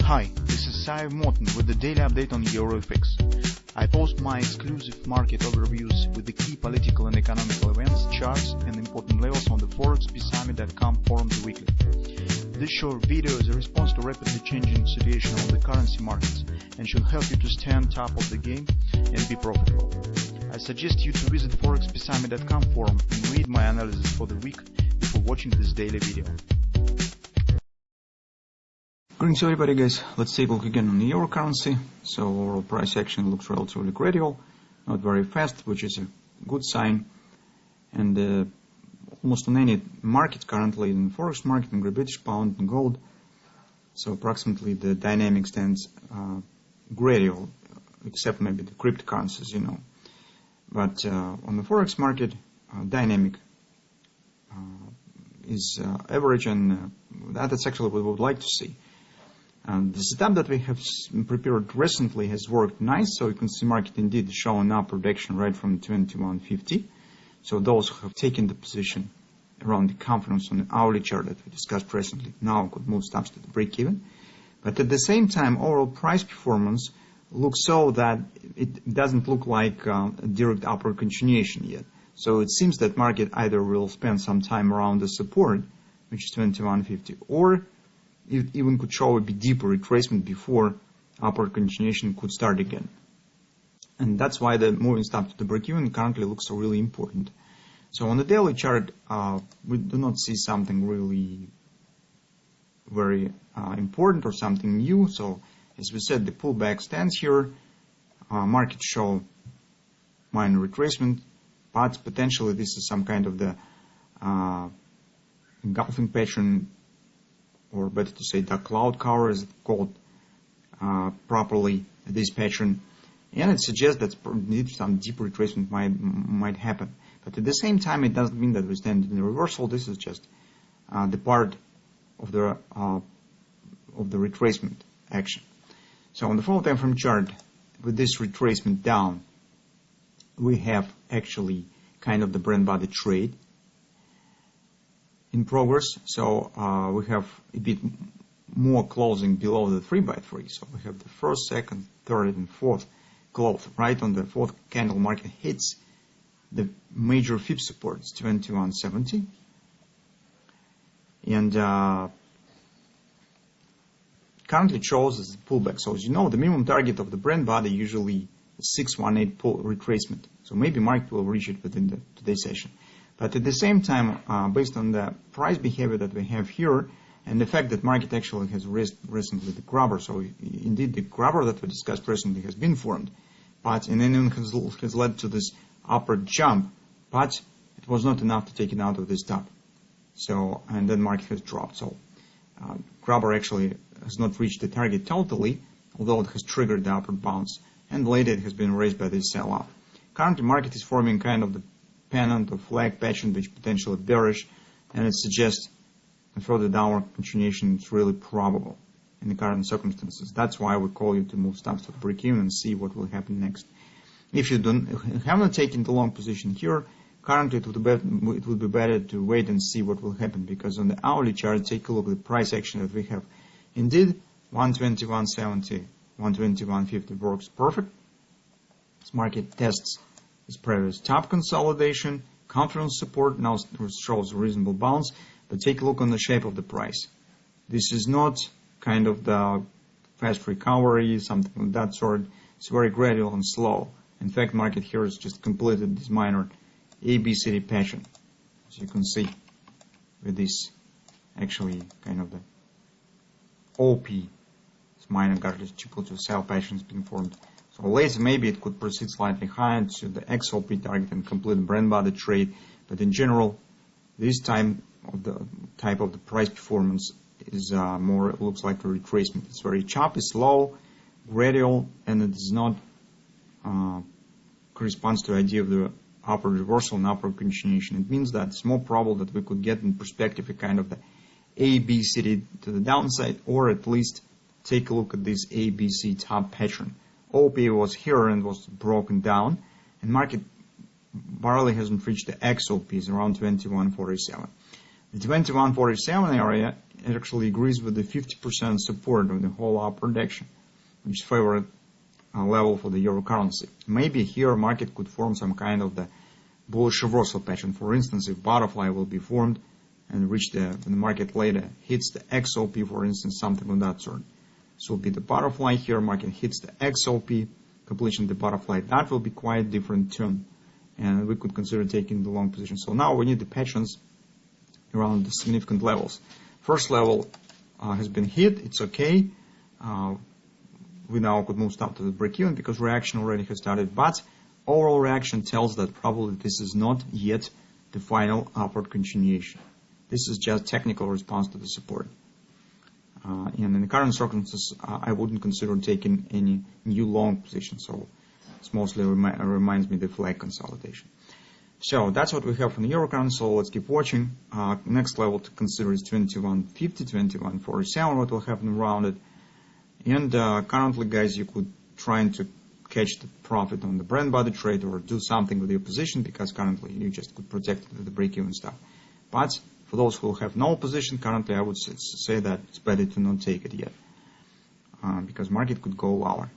Hi, this is Saev Morton with the daily update on EuroFX. I post my exclusive market overviews with the key political and economical events, charts, and important levels on the ForexBSummit.com forums weekly. This short video is a response to rapidly changing situation on the currency markets and should help you to stay on top of the game and be profitable. I suggest you to visit ForexBSummit.com forum and read my analysis for the week before watching this daily video. Greetings everybody, guys. Let's take a look again on the euro currency. So overall price action looks relatively gradual, not very fast, which is a good sign. And almost on any market currently, in the forex market, in British pound and gold, so approximately the dynamic stands gradual, except maybe the cryptocurrencies, you know. But on the forex market, dynamic is average, and that's actually what we would like to see. The setup that we have prepared recently has worked nice, so you can see market indeed showing upward direction right from 2150. So those who have taken the position around the confidence on the hourly chart that we discussed recently now could move stops to the break even. But at the same time, overall price performance looks so that it doesn't look like a direct upward continuation yet. So it seems that market either will spend some time around the support, which is 2150, or it even could show a bit deeper retracement before upward continuation could start again. And that's why the moving stop to the break-even currently looks so really important. So on the daily chart, we do not see something really very important or something new. So as we said, the pullback stands here. Market show minor retracement, but potentially this is some kind of the engulfing pattern, or better to say the cloud cover, as it's called properly, this pattern, and it suggests that some deep retracement might happen. But at the same time, it doesn't mean that we stand in the reversal. This is just the part of the retracement action. So on the 4-time frame chart, with this retracement down, we have actually kind of the bread body trade in progress. So we have a bit more closing below the 3x3. So we have the first, second, third, and fourth close. Right on the fourth candle, market hits the major fib support, it's 2170, and currently shows as a pullback. So as you know, the minimum target of the Brent body usually is 618 retracement. So maybe market will reach it within today's session. But at the same time, based on the price behavior that we have here, and the fact that market actually has raised recently the grabber, so indeed the grabber that we discussed recently has been formed, but and then has led to this upward jump, but it was not enough to take it out of this top. So, and then market has dropped. So grabber actually has not reached the target totally, although it has triggered the upward bounce, and later it has been raised by this sell-off. Currently, market is forming kind of the pennant or flag pattern, which potentially bearish, and it suggests a further downward continuation is really probable in the current circumstances. That's why we call you to move stops to the break-even and see what will happen next. If you have not taken the long position here, currently it would be better to wait and see what will happen, because on the hourly chart, take a look at the price action that we have. Indeed, 121.70, 121.50 works perfect. This market tests its previous top consolidation, confidence support now shows a reasonable bounce, but take a look on the shape of the price. This is not kind of the fast recovery, something of that sort. It's very gradual and slow. In fact, market here has just completed this minor ABCD pattern, as you can see, with this actually kind of the OP, this minor garter equal to sell pattern has been formed. So later maybe it could proceed slightly higher to the XLP target and complete the Brent body trade, but in general, this type of the price performance is more, it looks like a retracement. It's very choppy, slow, gradual, and it does not corresponds to the idea of the upward reversal and upward continuation. It means that it's more probable that we could get in perspective a kind of the ABCD to the downside, or at least take a look at this ABC top pattern. OP was here and was broken down, and market barely hasn't reached the XOPs around 2147. The 2147 area actually agrees with the 50% support of the whole upper direction, which is favorite level for the euro currency. Maybe here market could form some kind of the bullish reversal pattern. For instance, if butterfly will be formed and reach the market later hits the XOP, for instance, something of that sort. So will be the butterfly here, market hits the XOP, completion of the butterfly. That will be quite different turn, and we could consider taking the long position. So now we need the patterns around the significant levels. First level has been hit, it's okay. We now could move stop to the break-even because reaction already has started, but overall reaction tells that probably this is not yet the final upward continuation. This is just technical response to the support. And in the current circumstances, I wouldn't consider taking any new long position, so it mostly reminds me of the flag consolidation. So that's what we have from the euro currency, so let's keep watching. Next level to consider is 21.50, 21.47, what will happen around it. And currently, guys, you could try to catch the profit on the Brent body trade or do something with your position, because currently you just could protect the break-even stuff. But for those who have no position currently, I would say that it's better to not take it yet, because market could go lower.